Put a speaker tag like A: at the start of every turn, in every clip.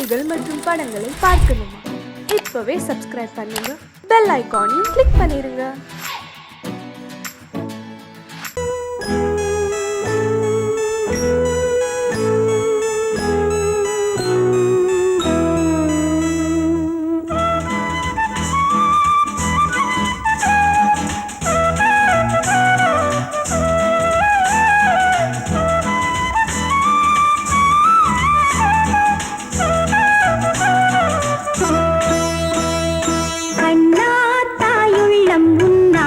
A: செய்திகள் மற்றும் படங்களை பார்க்கணுமா? இப்பவே சப்ஸ்கிரைப் பண்ணுங்க, பெல் ஐகானையும் கிளிக் பண்ணிருங்க.
B: அண்ணா தாயுள்ளம் உண்ணா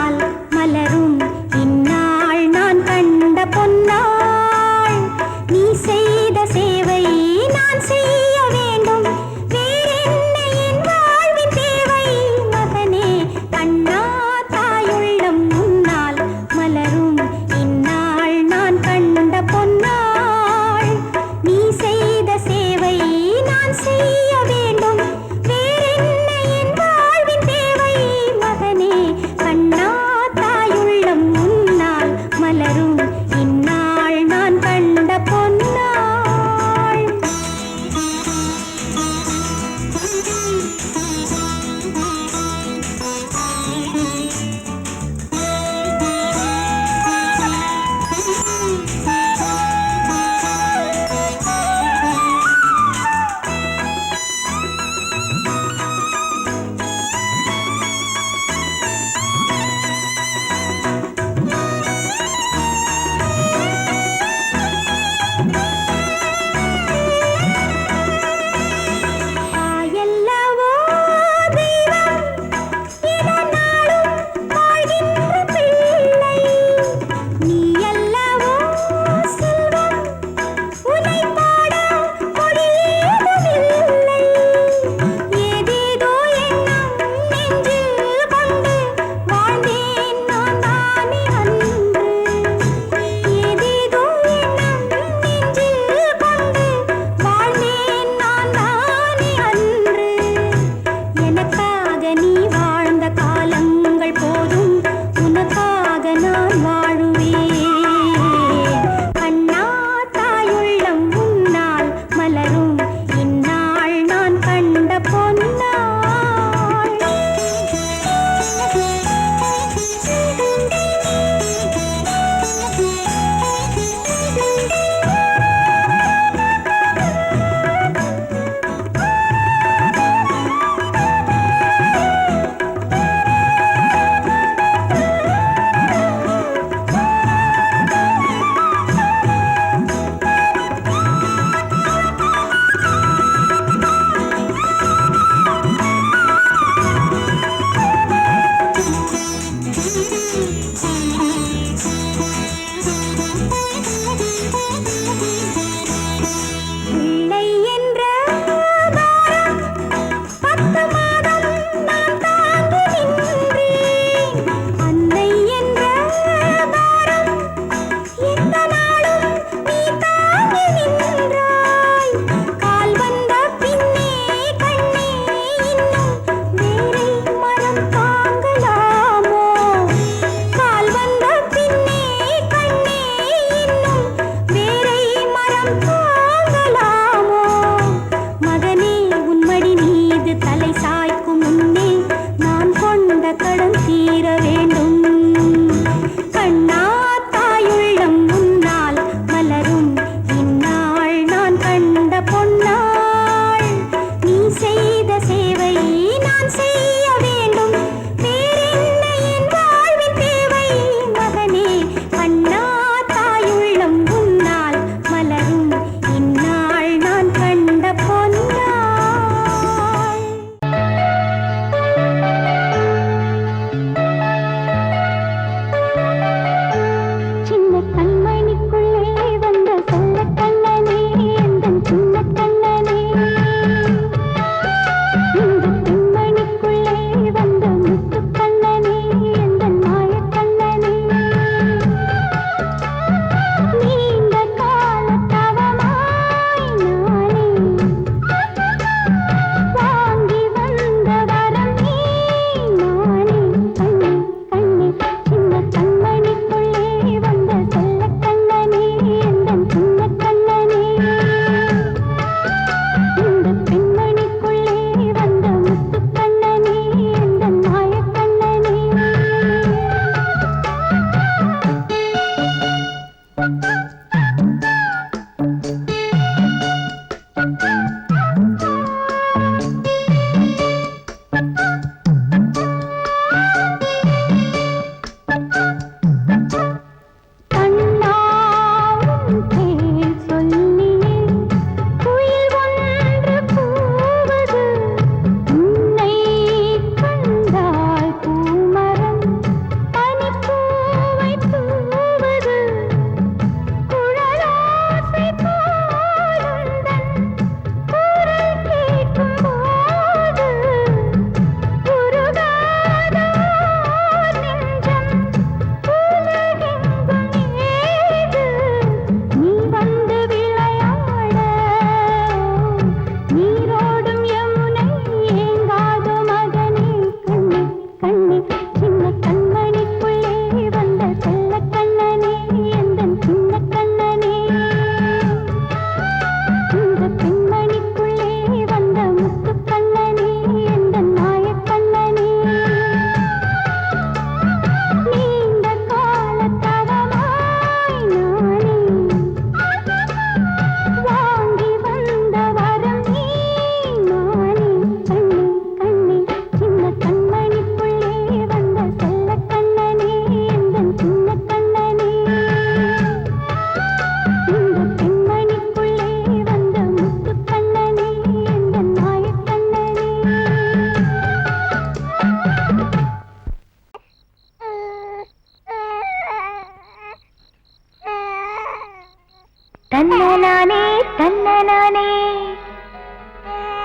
B: தன்னனானே தன்னனானே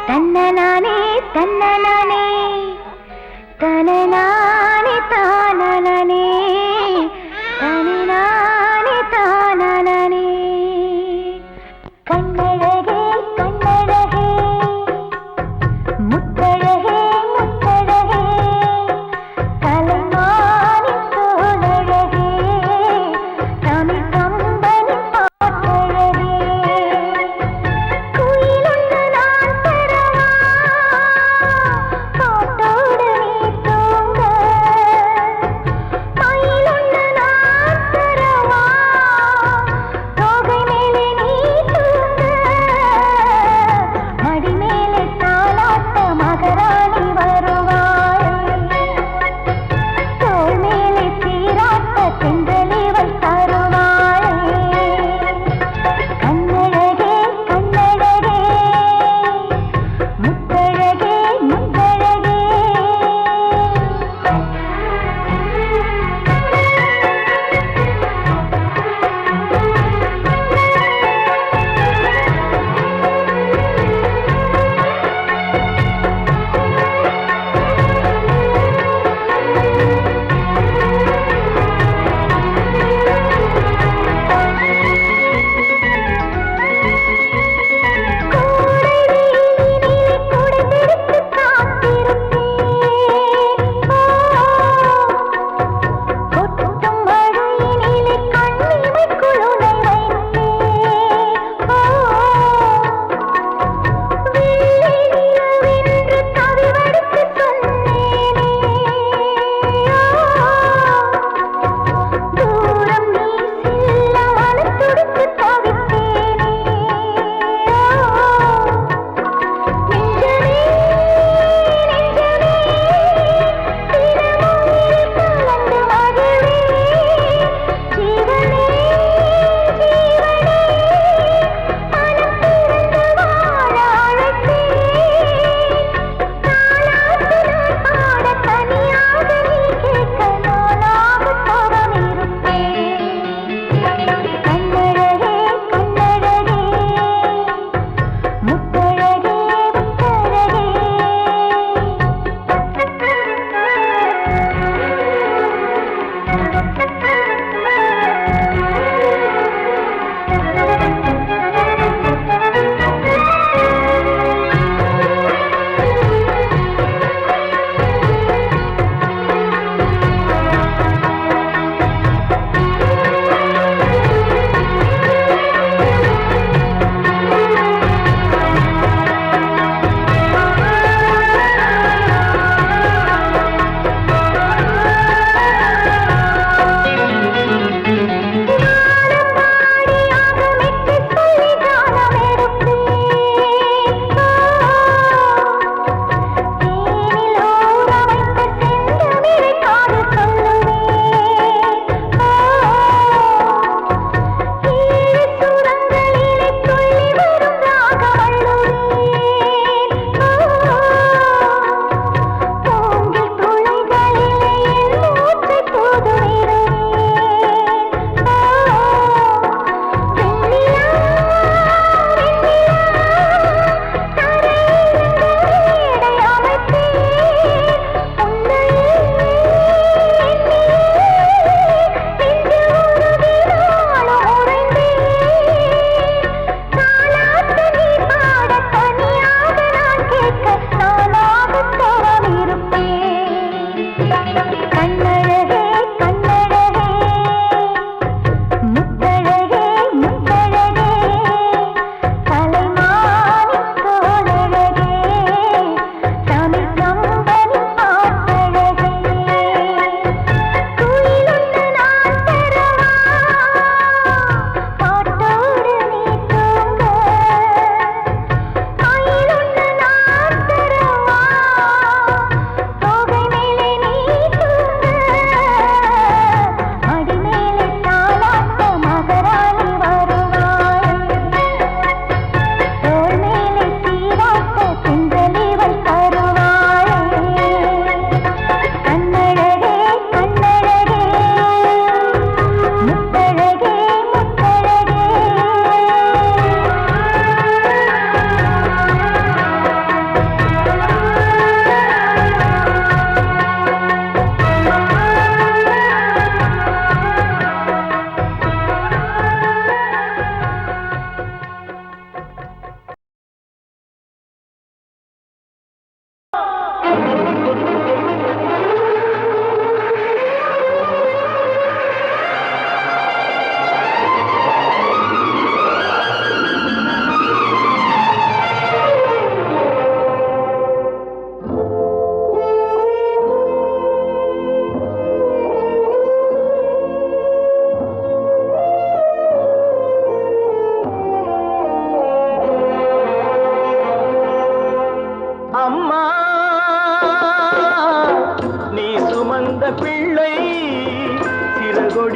B: தன்னனானே தன்னனானே தனனானே தானனானே தனனானே தானனானே கண்ணழகே கண்ணழகே முத்தழகே முத்தழகே கலைமானி தோழழகே தமிழ் கம்பனி பாட்டழகே குயிலொன்று நான் பெறவா பாட்டோடு நீ தூங்க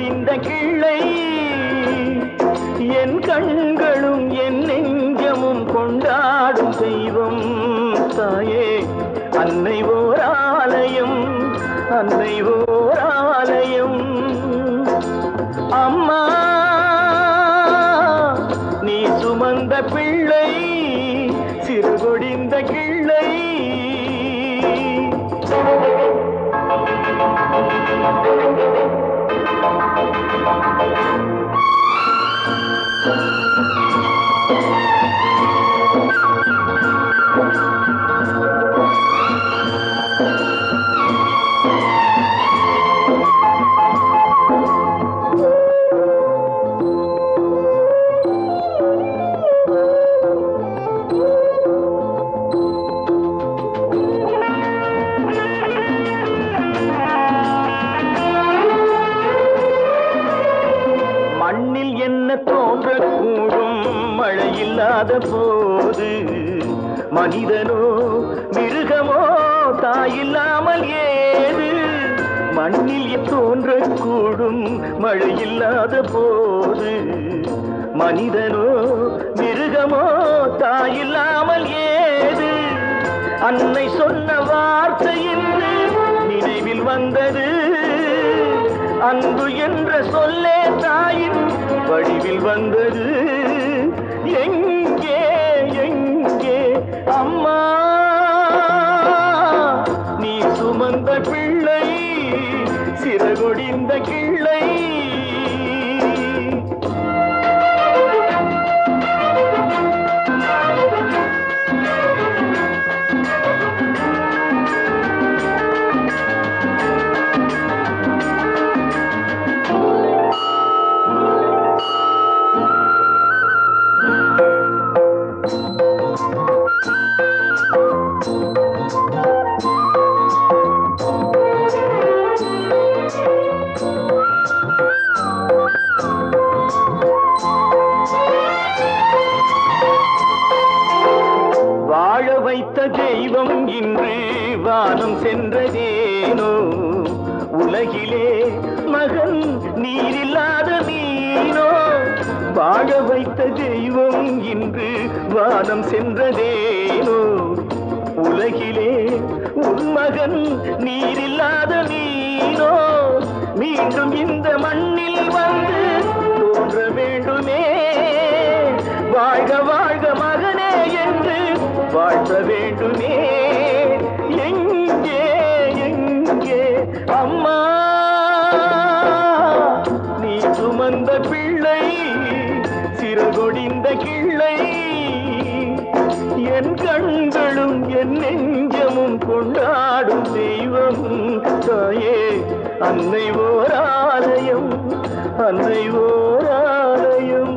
C: சிறுகொடிந்த கிள்ளை என் கண்களும் என் நெஞ்சமும் கொண்டாடும் தெய்வம் தாயே அன்னை ஓர் ஆலயம் அன்னை ஓர் ஆலயம் அம்மா நீ சுமந்த பிள்ளை சிறுகொடிந்த கிள்ளை மண்ணில் என்ன தோன்றக்கூடும் மழையில்லாத போது மனிதனோ மிருகமோ தாயில்லாமல் ஏது மண்ணில் தோன்றக்கூடும் மழையில்லாத போது மனிதனோ மிருகமோ தாயில்லாமல் ஏது அன்னை சொன்ன வார்த்தை என்று நினைவில் வந்தது அன்பு என்ற சொல்லே தாயின் வடிவில் வந்தது எங்கே எங்கே அம்மா நீ சுமந்த பிள்ளை சிறகொடிந்த கிள்ளை வாழ வைத்த தெய்வம் இன்று வானம் சென்றதேனோ உலகிலே மகன் நீரில்லாத மீனோ வாழ வைத்த தெய்வம் இன்று வானம் சென்றதேனோ உலகிலே உன் மகன் நீரில்லாத மீனோ மீண்டும் இந்த மண்ணில் வந்து தோன்ற வேண்டுமே வாழ்க வாழ்க மகனே என்று வாழ்த்த வேண்டுமே எங்கே எங்கே அம்மா நீ சுமந்த பிள்ளை சிறகொடிந்த கிள்ளை என் கண்களும் என் நெஞ்சமும் கொண்டாடும் தெய்வம் தாயே அன்னை ஓர் ஆலயம் அன்னை ஓர் ஆலயம்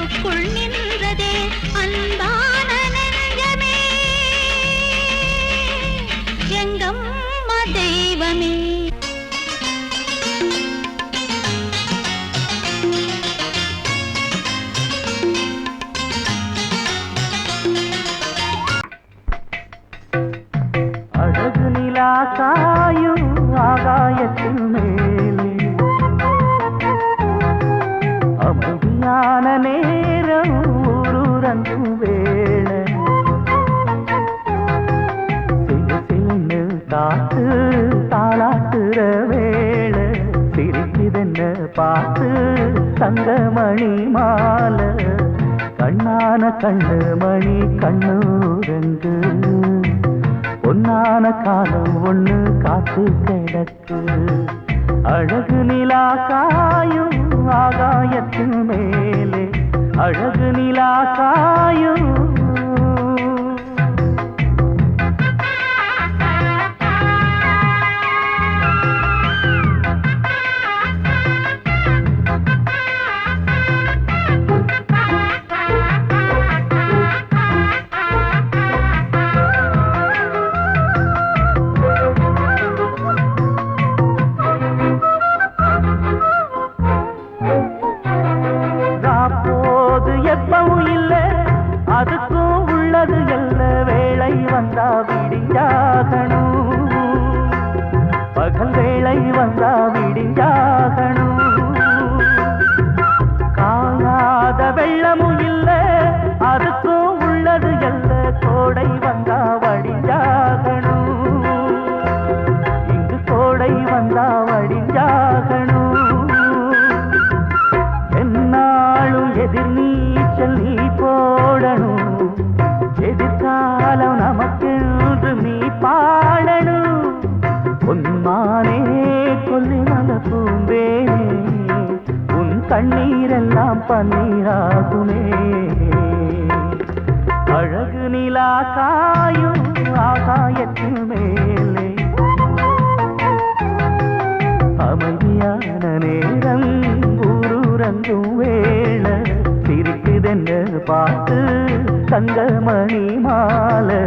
B: நெஞ்சுக்குள் நின்றதே அன்பான நெஞ்சமே எங்கம்மா தெய்வமே
C: அழகு நிலா காயும் ஆகாயத்தின் மேலே அமைதியான நேரம் ஊரூரங்கும் வேளை சிலு சிலுன்னு காத்து தாளாட்டுற வேளை சிரிக்குதென்ன பார்த்து தங்கமணி மாலை கண்ணான கண்ணு மணி கண்ணூரங்கு பொன்னான காலம் ஒண்ணு காத்து கிடக்கு அழகு நிலா காயும் ஆகாயத்தின் மேலே அழகு நிலா காயும் எப்பவும் இல்ல அதுக்கும் உள்ளது எல்ல வேளை வந்தா விடிஞ்சாகணும் பகல் வேளை வந்தா விடிஞ்சாகணும் காணாத வெள்ளமும் இல்ல அதுக்கும் உள்ளது எல்ல கோடை வந்தா வடிஞ்சாகணும் இங்கு கோடை வந்தா வடிஞ்சாகணும் என்னாலும் எதிர் நீச்சல் நீ போடணும் எதிர்காலம் நமக்கென்று நீ பாடணும் உன்மானே கொல்லிமல பூந்தேனே உன் கண்ணீரெல்லாம் பன்னீராகுமே அழகு நிலா காயும் ஆகாயத்தின் மேலே அமைதியான நேரம் ஊரூரங்கும் வேளை சிரிக்குதென்ன பார்த்து தங்கமணி மாலை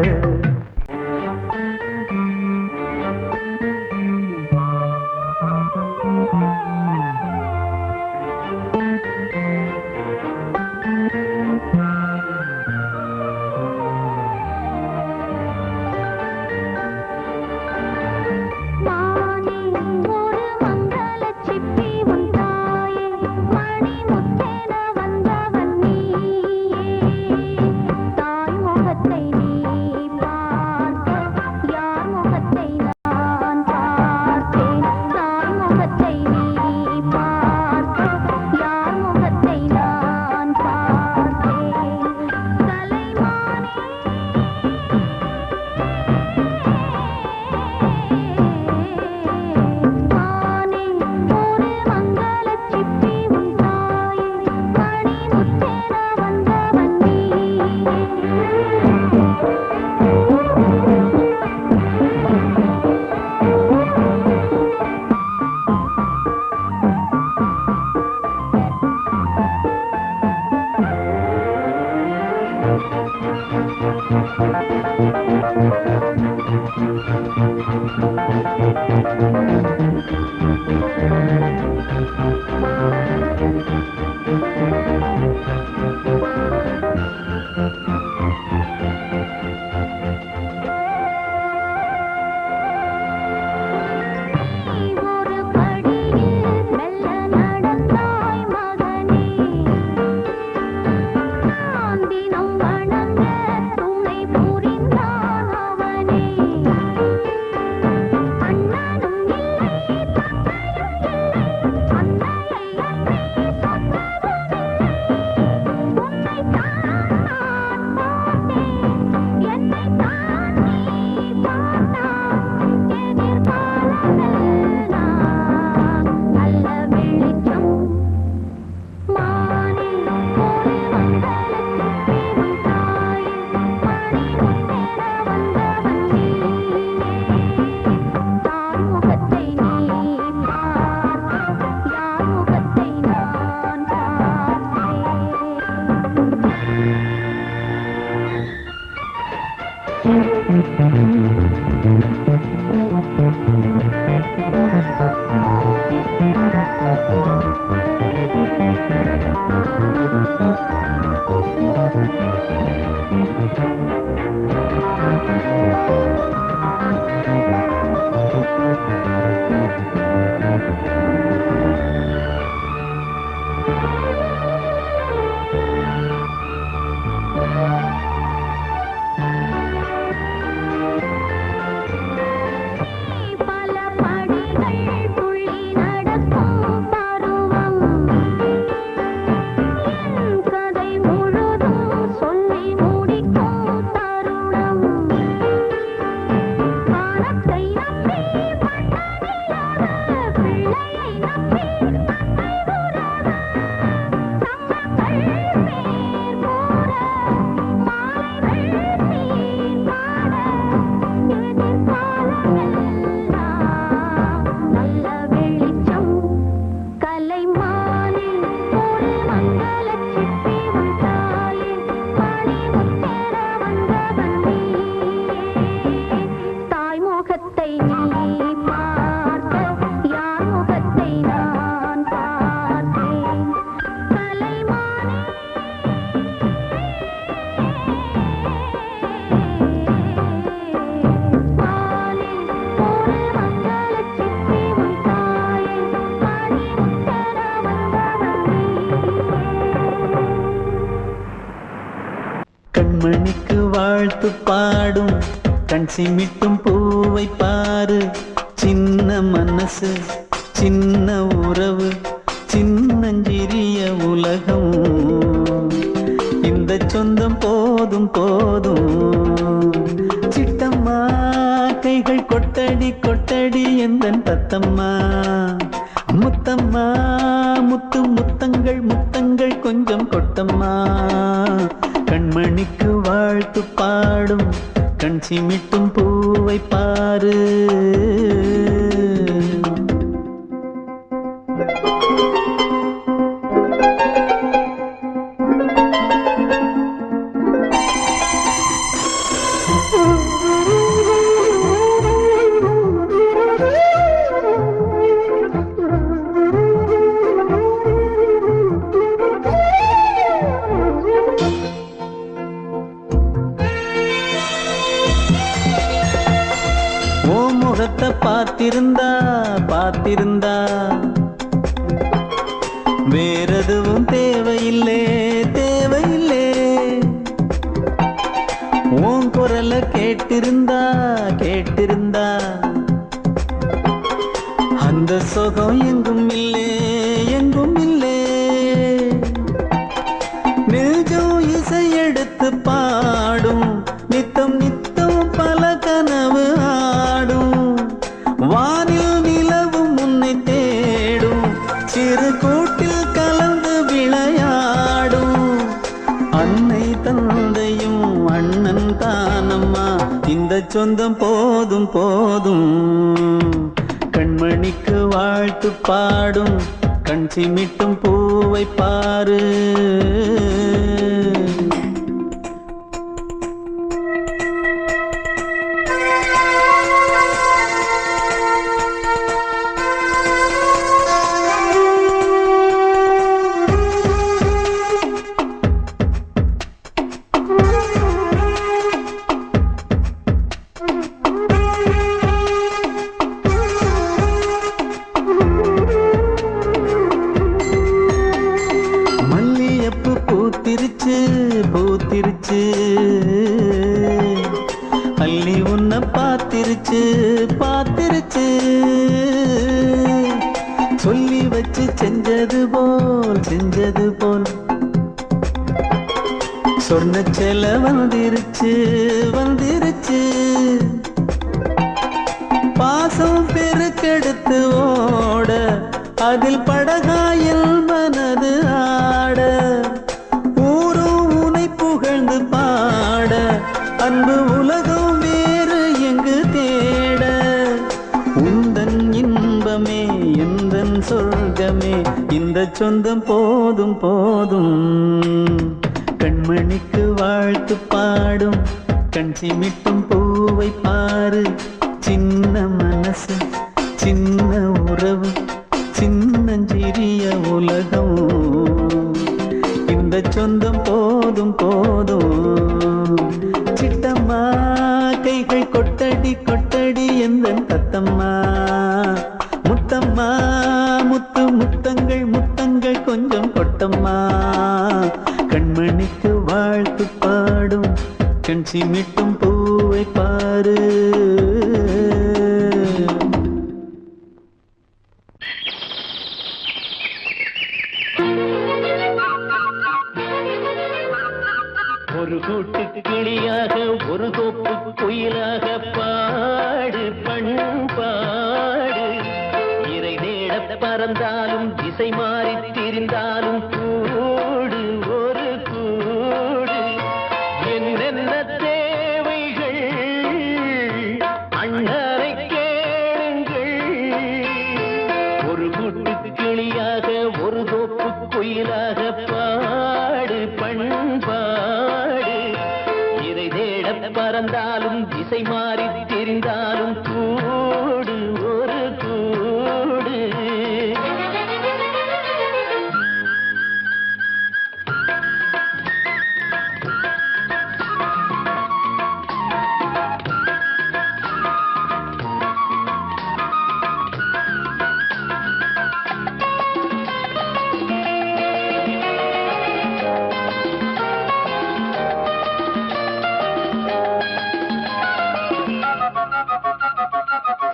D: கண்மணிக்கு வாழ்த்து பாடும் கண் சிமிட்டும் பூவை பாரு. சின்ன மனசு சின்ன உறவு சின்னஞ்சிறிய உலகம். இந்த சொந்தம் போதும் போதும். சிட்டம்மா கைகள் கொட்டடி கொட்டடி எந்தன் தத்தம்மா. முத்தம்மா முத்து முத்தங்கள் முத்தங்கள் கொஞ்சம் கொட்டம்மா. கண்மணிக்கு வாழ்த்து பாடும் கண் சிமிட்டும் பூவை பாரு. முகத்தை பார்த்திருந்தா பார்த்திருந்தா வேறெதுவும் தேவையில்லை தேவையில்லை. உன் குரல கேட்டிருந்தா கேட்டிருந்தா அந்த சுகம் எங்கும் இல்லை எங்கும் இல்லை. நெஞ்சம் இசை எடுத்து பாடும் நித்தம் நித்தம் பல கனவு ஆடும். வானில் நிலவும் உன்னை தேடும் சிறு கூட்டில் கலந்து விளையாடும். அன்னை தந்தையும் அண்ணன் தானம்மா இந்த சொந்தம் போதும் போதும். கண்மணிக்கு வாழ்த்து பாடும் கண் சிமிட்டும் பூவை பாரு. பூத்திருச்சு பூத்திருச்சு அள்ளி உன்னை பார்த்திருச்சு பார்த்திருச்சு. சொல்லி வச்சு செஞ்சது போல் சொன்ன செல வந்துருச்சு வந்துருச்சு. பாசம் பெருக்கெடுத்து ஓட அதில் படகாயில் மனது ஆட. ஊரும் உனை புகழ்ந்து பாட அன்பு உலகம் வேறு எங்கு தேட. உந்தன் இன்பமே எந்தன் சொர்க்கமே இந்த சொந்தம் போதும் போதும். கண்மணிக்கு வாழ்த்து பாடும் கண் சிமிட்டும் பூவை பூவை பாரு, சின்ன மனசு சின்ன உறவு சின்னஞ்சிறிய உலகம். இந்த சொந்தம் போதும் போதும். சிட்டம்மா கைகள் கொட்டடி கொட்டடி எந்தன் தத்தம்மா. முத்தம்மா முத்து முத்தங்கள் முத்தங்கள் கொஞ்சம் கொட்டம்மா. கண்மணிக்கு வாழ்த்து பாடும் கண் சிமிட்டும் பூவை பாரு. ஒரு கூட்டு கிளியாக ஒரு தோப்பு குயிலாக பாடு பண்பாடு. இறை தேட பறந்தாலும் திசை மாறி திரிந்தாலும் கூடு ஒரு கூடு. என்னென்ன தேவைகள் அண்ணரை கேளுங்கள். ஒரு கூட்டு கிளியாக ஒரு தோப்பு குயிலாக பாடு பண்பாடு. இறை தேட பறந்தாலும் திசை மாறி தெரிந்தாலும் கூடு ஒரு கூடு.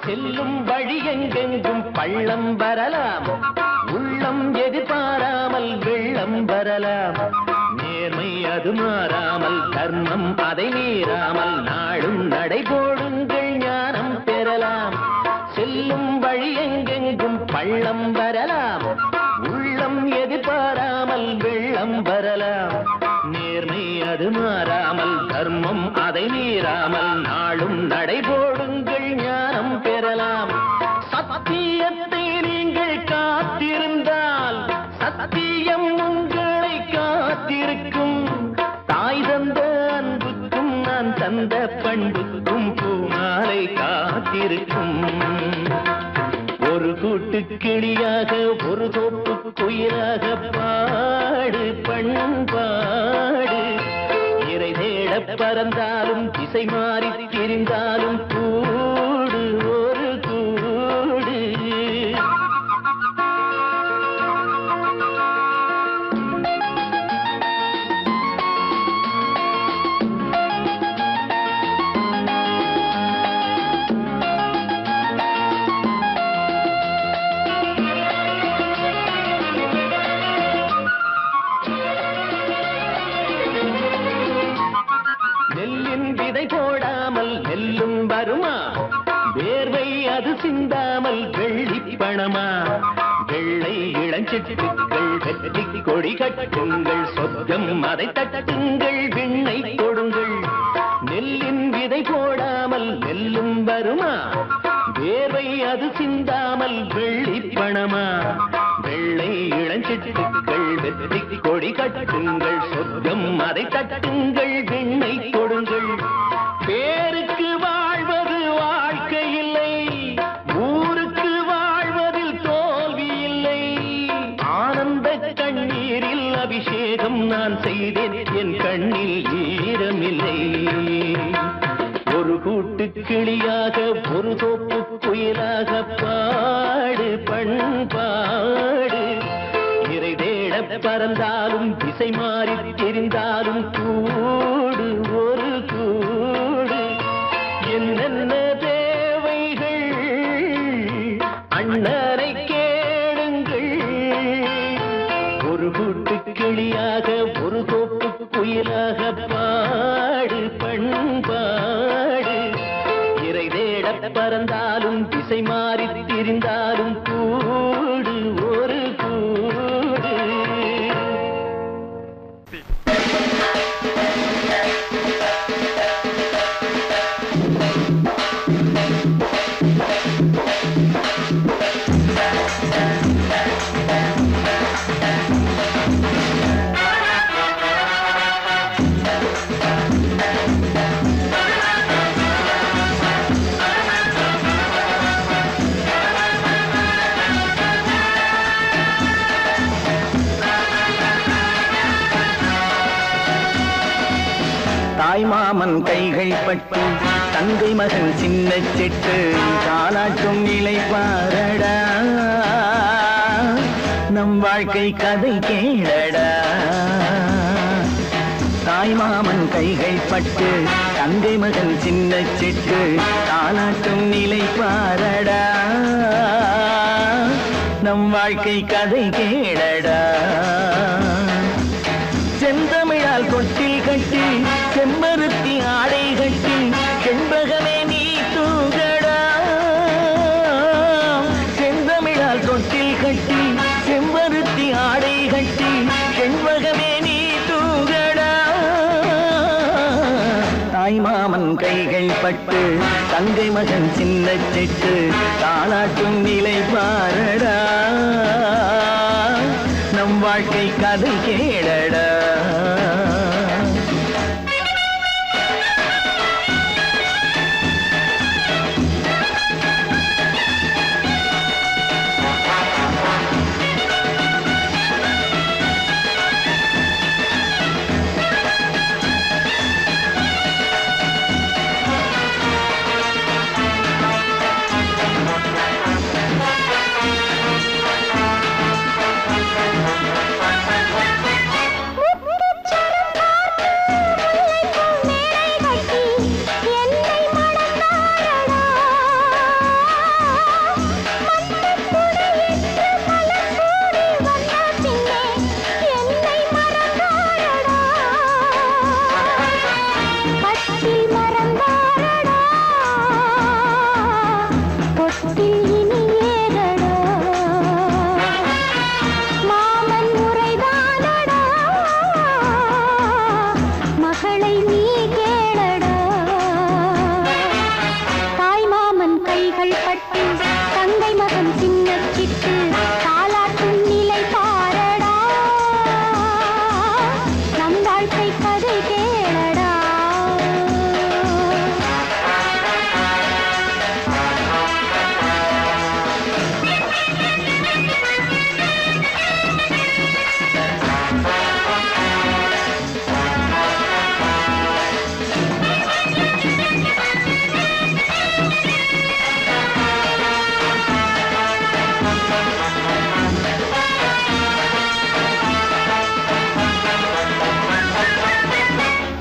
D: செல்லும் வழி எங்கெங்கும் பள்ளம் வரலாம், உள்ளம் எதிர்பாராமல் வெள்ளம் வரலாம். நேர்மை அது மாறாமல் தர்மம் அதை மீறாமல் நாடும் நடைபோடுங்கள் ஞானம் பெறலாம். செல்லும் வழி எங்கெங்கும் பள்ளம் வரலாம், உள்ளம் எதிர்பாராமல் வெள்ளம் வரலாம். நேர்மை அது மாறாமல் தர்மம் அதை மீறாமல் நாடும் நடைபோடுங்கள் ஞானம் பெறலாம். சத்தியத்தை நீங்கள் காத்திருந்தால் சத்தியம் உங்களை காத்திருக்கும். தாய் தந்த அன்புக்கும் நான் தந்த பண்புக்கும் பூமாலை காத்திருக்கும். ஒரு கூட்டு கிளியாக ஒரு தோப்பு குயிலாக பாடு பண்பாடு. இறை தேட பறந்தாலும் திசை மாறி திரிந்தாலும் கூடு ஒரு கூடு. நெல்லின் விதை போடாமல் நெல்லும் வருமா, வேர்வை அது சிந்தாமல் வெள்ளி பணமா. வெள்ளை இளஞ்சிட்டுக்கள் வெற்றி கொடி கட்டுங்கள், சொர்க்கம் அதை தட்டுங்கள் விண்ணை கொடுங்கள். நெல்லின் விதை போடாமல் நெல்லும் வருமா, வேர்வை அது சிந்தாமல் வெள்ளி பணமா. வெள்ளை இளஞ்சிட்டுக்கள் வெற்றி கொடி கட்டுங்கள், சொர்க்கம் அதை தட்டுங்கள் விண்ணை கொடுங்கள். பேருக்கு வாழ்வது வாழ்க்கை இல்லை, ஊருக்கு வாழ்வதில் தோல்வி இல்லை. ஆனந்த கண்ணீரில் அபிஷேகம் நான் செய்தேன், என் கண்ணில் ஈரமில்லை. ஒரு கூட்டு கிளியாக ஒரு தோப்பு குயிலாக பாடு பண்பாடு. இறை தேட பறந்தாலும் திசை மாறி தெரிந்தாலும் கூடு ஒரு கூடு. என்னென்ன தேவைகள் அண்ணரை கேளுங்கள். ஒரு கூட்டு கிளியாக ஒரு தோப்பு குயிலாக பாடு பண்பாடு. இறை தேட பறந்தாலும் திசை மாறி திரிந்தாலும் கூடு ஒரு கூடு.
C: தாய்மாமன் கைகள் பட்டு தங்கை மகன் சின்ன செட்டு தாலாட்டும் நிலை பாரடா நம் வாழ்க்கை கதை கேளடா தாய்மாமன் கைகள் பட்டு தங்கை மகன் சின்ன செட்டு தாலாட்டும் நிலை பாரடா நம் வாழ்க்கை கதை கேளடா செந்தமிழால் கொட்டில் கட்டி செம்பருத்தி ஆடை கட்டி செண்பகமே நீ தூங்கடா செந்தமிழால் கொட்டில் கட்டி செம்பருத்தி ஆடை கட்டி செண்பகமே நீ தூங்கடா தாய்மாமன் கைகள் பட்டு தங்கை மகன் சின்ன செட்டு தாலாட்டும் நிலை பாரடா நம் வாழ்க்கை கதை கேளடா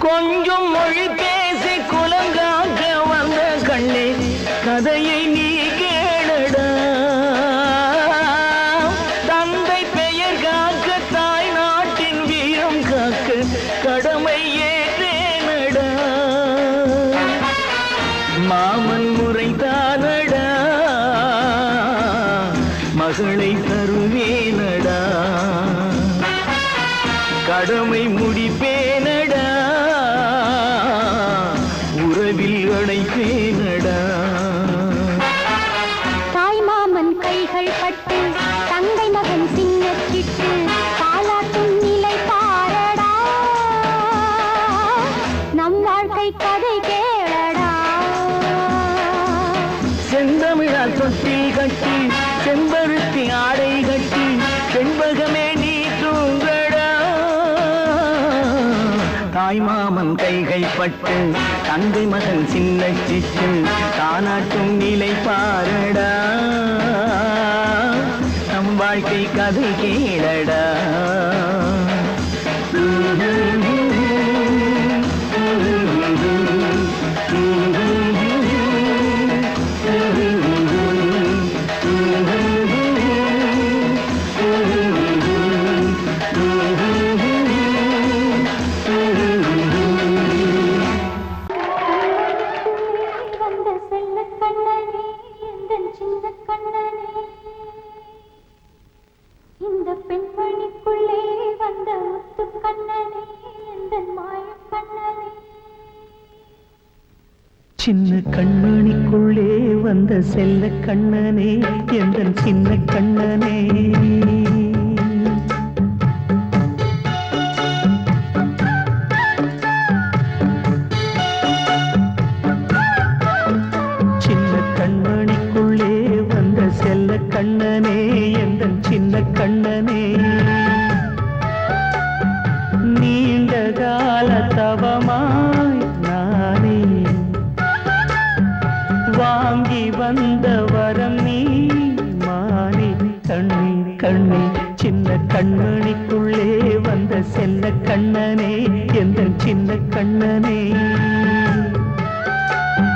C: கொஞ்சம் மொழி பேசி குலங்காக்க வந்த கண்ணே கதையை நீ கேளடா தந்தை பெயர் காக்க தாய் நாட்டின் வீரம் காக்க கடமை ஏற்றேனடா மாமன் முறைதானடா மகளை தருவேனடா கடமை முடிப்பேனடா உறவில் அழைப்பேனடா
B: தாய்மாமன் கைகள் பட்டு தங்கை மகன் சின்ன சிட்டு தாலாட்டும் நிலை பாரடா நம் வாழ்க்கை கதை கேளடா
C: செந்தமிழால் தொட்டில் கட்டி செம்பருத்தி ஆடை கட்டி செண்பகமே நீ தூங்கடா தாய்மாமன் கைகள் பட்டு தங்கை மகன் சின்ன சிட்டு தாலாட்டும் நிலை பாரடா நம் வாழ்க்கை கதை கேளடா
B: இந்த பெண்மணிக்குள்ளே வந்த முத்து கண்ணனே இந்த மாய கண்ணனே
C: சின்ன கண்மணிக்குள்ளே வந்த செல்ல கண்ணனே எந்தன் சின்ன கண்ணனே சின்ன கண்மணிக்குள்ளே வந்த செல்ல கண்ணனே எந்தன் சின்ன கண்ணனே நீண்ட கால தவமாய் வரம் நீ மானே கண்ணே கண்ணே சின்ன கண்மணிக்குள்ளே வந்த செல்ல கண்ணனே எந்தன் சின்ன கண்ணனே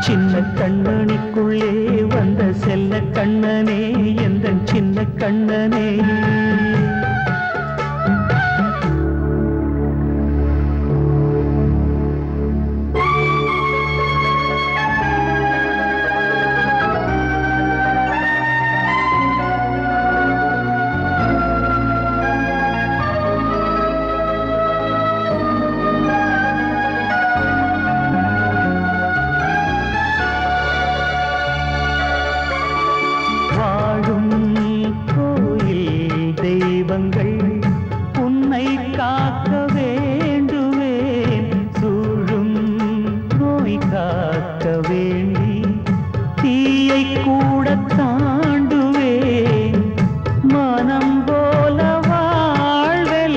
C: சின்ன கண்ணனுக்குள்ளே வந்த செல்ல கண்ணனே எந்தன் சின்ன கண்ணனே உன்னை காக்க வேண்டுவேன் சூழும் நோய் காக்க வேண்டி தீயை கூட தாண்டுவேன் மனம் போல வாழ்வெல்லாம்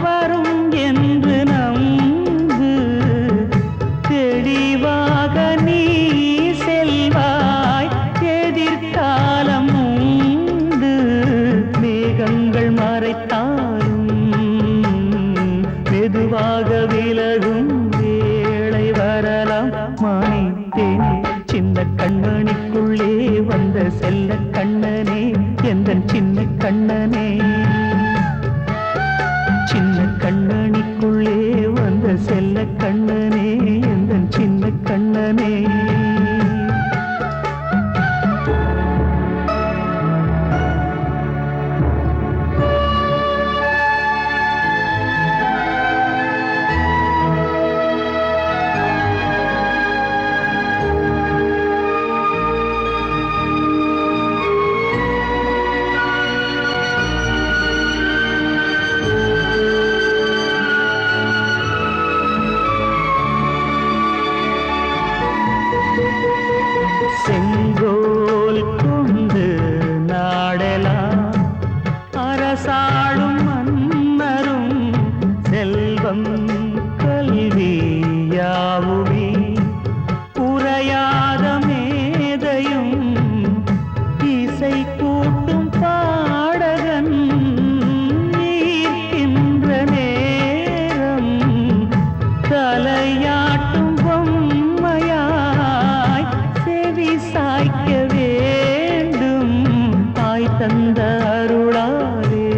C: வரும் என்று நம்பு தெளிவாக நீ செல்வாய் எதிர்காலம் மேகங்கள் மறைத்தாலும் மெதுவாக விலகும் வேளை வரலாம் மானே தேனே சின்ன கண்மணிக்குள்ளே வந்த செல்ல கண்ணனே எந்தன் சின்ன கண்ணனே சின்ன கண்மணிக்குள்ளே வந்த செல்ல கண்ணனே எந்தன் சின்ன கண்ணனே செங்கோல் கொண்டு நாடலாம் அரசாளும் மன்னரும் செல்வம் கல்வி யாவுமே உரையாத மேதையும் இசை கூட்டும் பாடகன் ஈர்க்கின்ற நேரம் தலையாட்டும் பொம்மையாய் செவி சாய்க்க வேண்டும் தாய் தந்த அருளாலே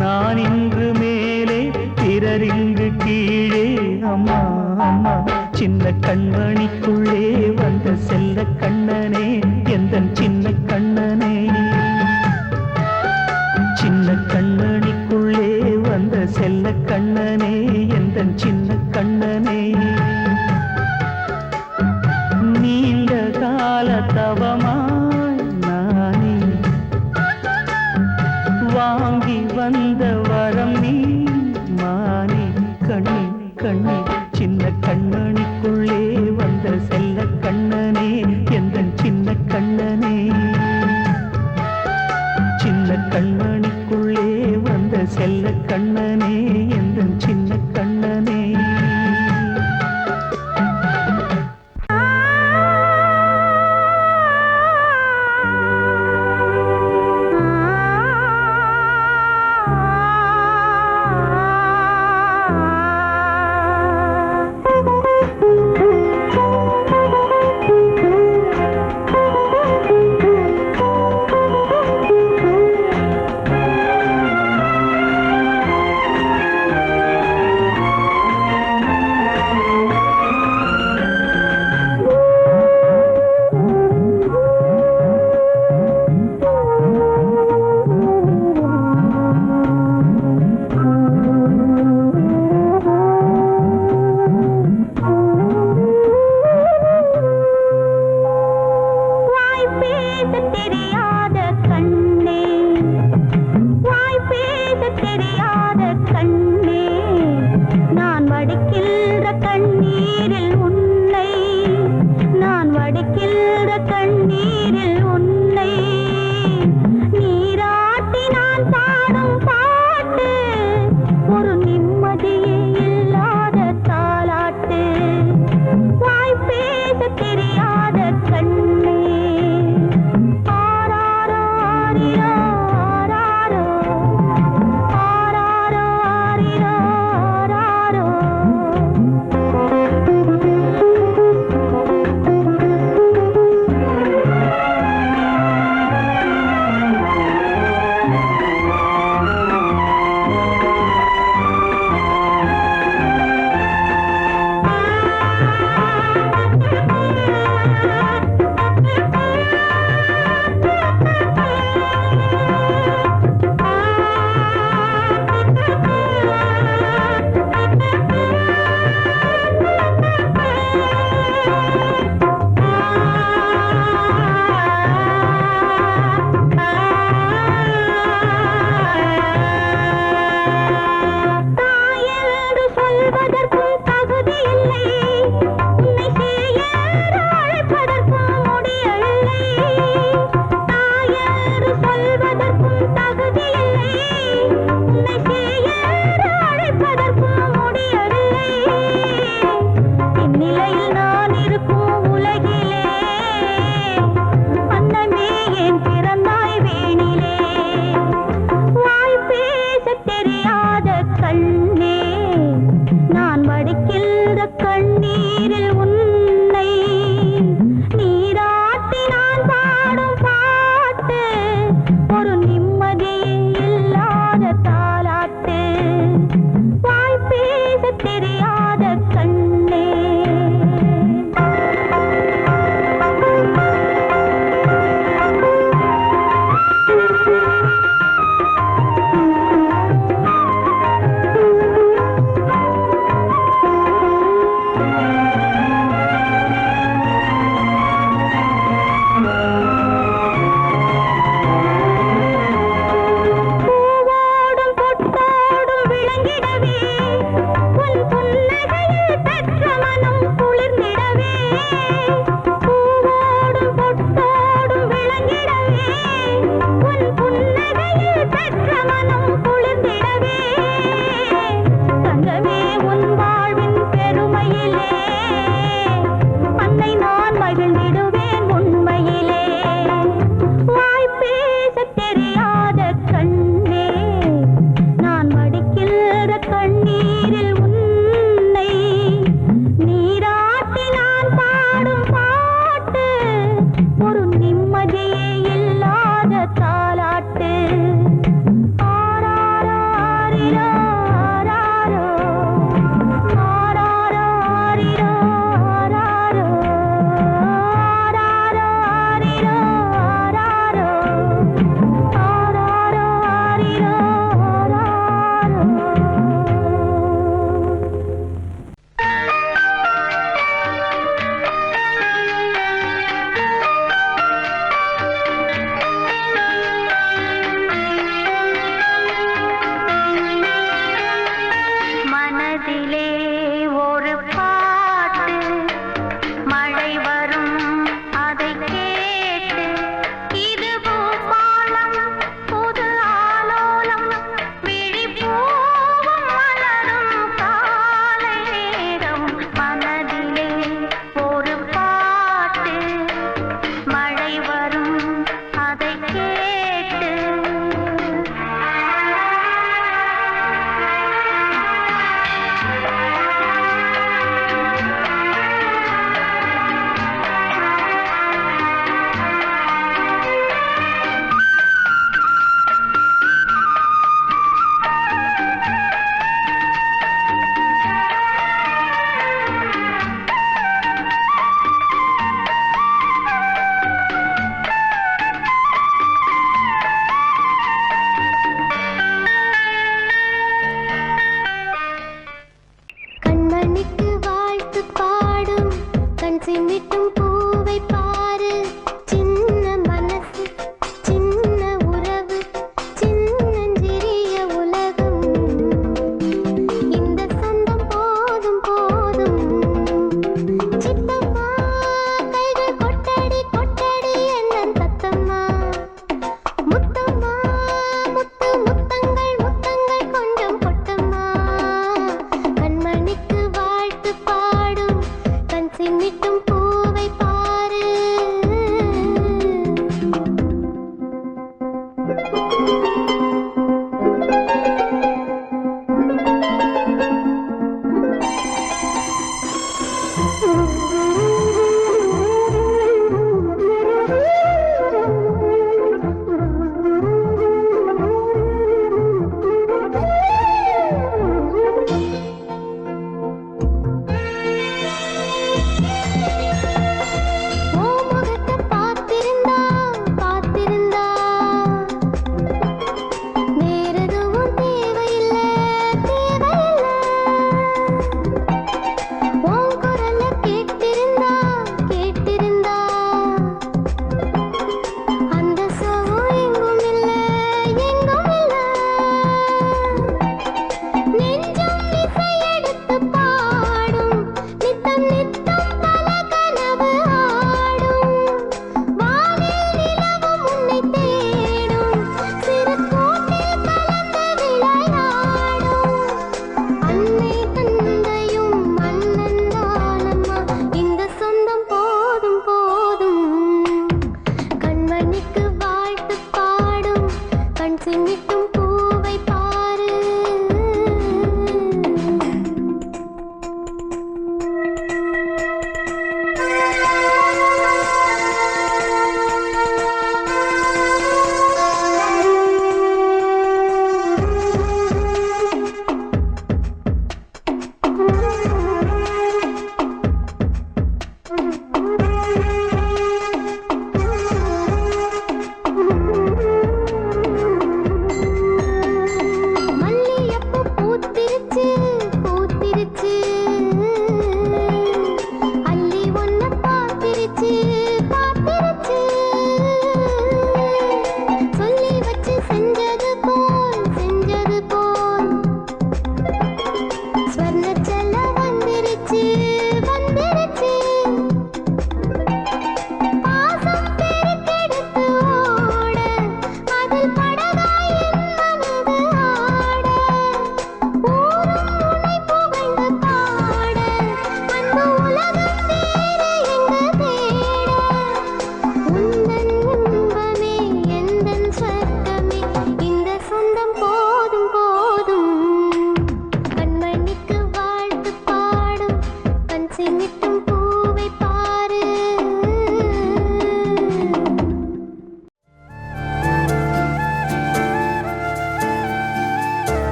C: நான் இன்று மேலே பிறரிங்கு கீழே அம்மா அம்மா சின்ன கண்மணிக்குள்ளே வந்த செல்ல கண்ணனே எந்தன் சின்ன கண்ணனே சின்ன கண்ணனிக்குள்ளே வந்த செல்ல கண்ணனே எந்தன் சின்ன கண்ணனே நீண்ட கால தவமாய் நானே வாங்கி வந்த வரம் நீ மானே கண்ணே கண்ணே சின்ன கண்ணனிக்குள்ளே வந்த செல்ல கண்ணனே எந்தன் சின்ன கண்ணனே சின்ன கண்ணனிக்குள்ளே வந்த செல்ல கண்ணனே எந்தன் சின்ன கண்ணனே
B: தெரியாத கண் அதிலே ஒரு